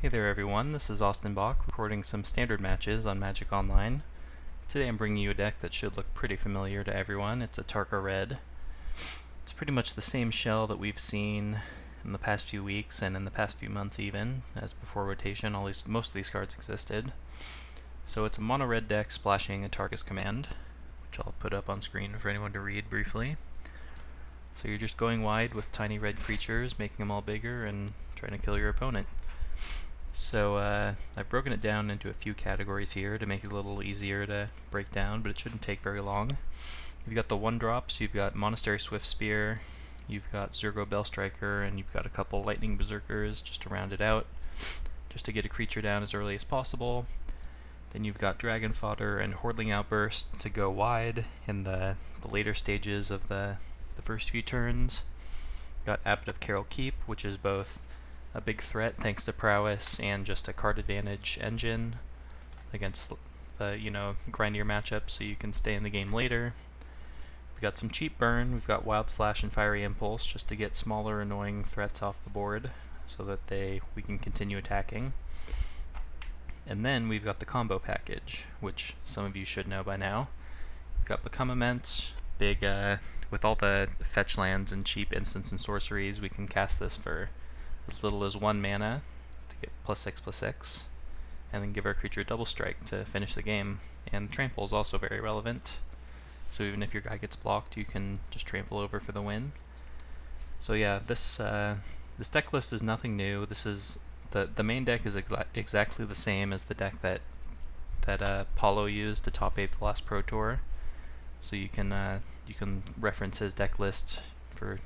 Hey there everyone, this is Austin Bach recording some standard matches on Magic Online. Today I'm bringing you a deck that should look pretty familiar to everyone. It's Atarka Red. It's pretty much the same shell that we've seen in the past few weeks and in the past few months even, as before rotation, most of these cards existed. So it's a mono red deck splashing Atarka's command, which I'll put up on screen for anyone to read briefly. So you're just going wide with tiny red creatures, making them all bigger and trying to kill your opponent. So I've broken it down into a few categories here to make it a little easier to break down, but it shouldn't take very long. You've got the 1-drops, you've got Monastery Swiftspear, you've got Zurgo Bellstriker, and you've got a couple Lightning Berserkers just to round it out, just to get a creature down as early as possible. Then you've got Dragon Fodder and Hordling Outburst to go wide in the later stages of the first few turns. You've got Abbot of Carol Keep, which is both a big threat thanks to prowess and just a card advantage engine against the grindier matchups so you can stay in the game later. We've got some cheap burn, we've got Wild Slash and Fiery Impulse just to get smaller annoying threats off the board so that we can continue attacking. And then we've got the combo package, which some of you should know by now. We've got Become Immense, big with all the fetch lands and cheap instants and sorceries, we can cast this for as little as 1 mana to get +6/+6, and then give our creature double strike to finish the game. And trample is also very relevant, so even if your guy gets blocked, you can just trample over for the win. So yeah, this deck list is nothing new. This is the main deck is exactly the same as the deck that Paulo used to top 8 the last Pro Tour. So you can reference his deck list for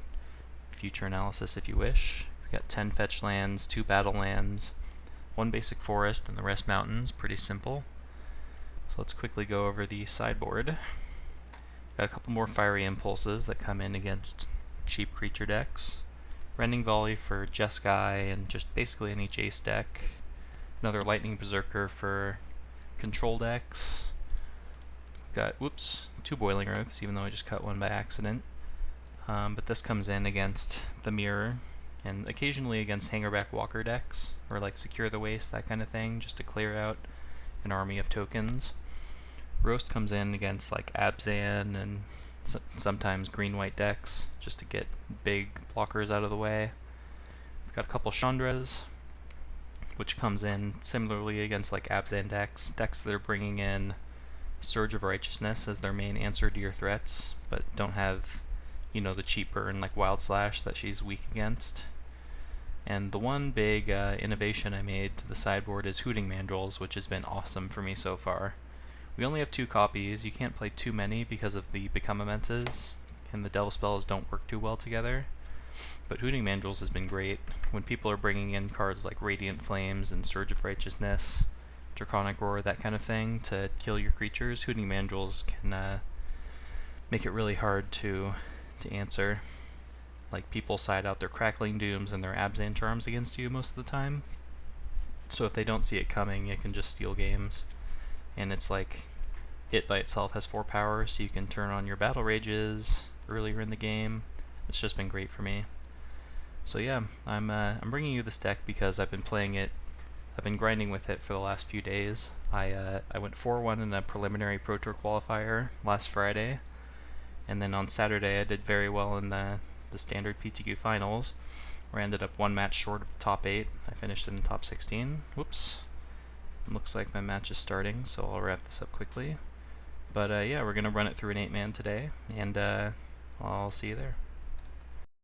future analysis if you wish. Got 10 fetch lands, 2 battle lands, 1 basic forest, and the rest mountains. Pretty simple. So let's quickly go over the sideboard. Got a couple more Fiery Impulses that come in against cheap creature decks. Rending Volley for Jeskai and just basically any Jace deck. Another Lightning Berserker for control decks. Got, 2 Boiling Oaths, even though I just cut one by accident. But this comes in against the Mirror, and occasionally against Hangerback Walker decks, or like Secure the Waste, that kind of thing, just to clear out an army of tokens. Roast comes in against like Abzan and sometimes green-white decks, just to get big blockers out of the way. We've got a couple Chandras, which comes in similarly against like Abzan decks that are bringing in Surge of Righteousness as their main answer to your threats, but don't have the cheap burn like Wild Slash that she's weak against. And the one big innovation I made to the sideboard is Hooting Mandrills, which has been awesome for me so far. We only have 2 copies, you can't play too many because of the Become Immenses, and the Devil Spells don't work too well together. But Hooting Mandrills has been great when people are bringing in cards like Radiant Flames and Surge of Righteousness, Draconic Roar, that kind of thing, to kill your creatures. Hooting Mandrills can make it really hard to answer. Like, people side out their Crackling Dooms and their Abzan Charms against you most of the time. So if they don't see it coming, you can just steal games. And it's like, it by itself has 4 power, so you can turn on your Battle Rages earlier in the game. It's just been great for me. So yeah, I'm bringing you this deck because I've been playing it. I've been grinding with it for the last few days. I went 4-1 in a preliminary Pro Tour qualifier last Friday. And then on Saturday I did very well in the standard PTQ finals, where I ended up 1 match short of the top 8. I finished in the top 16. Whoops. Looks like my match is starting, so I'll wrap this up quickly. But yeah, we're going to run it through an 8-man today, and I'll see you there.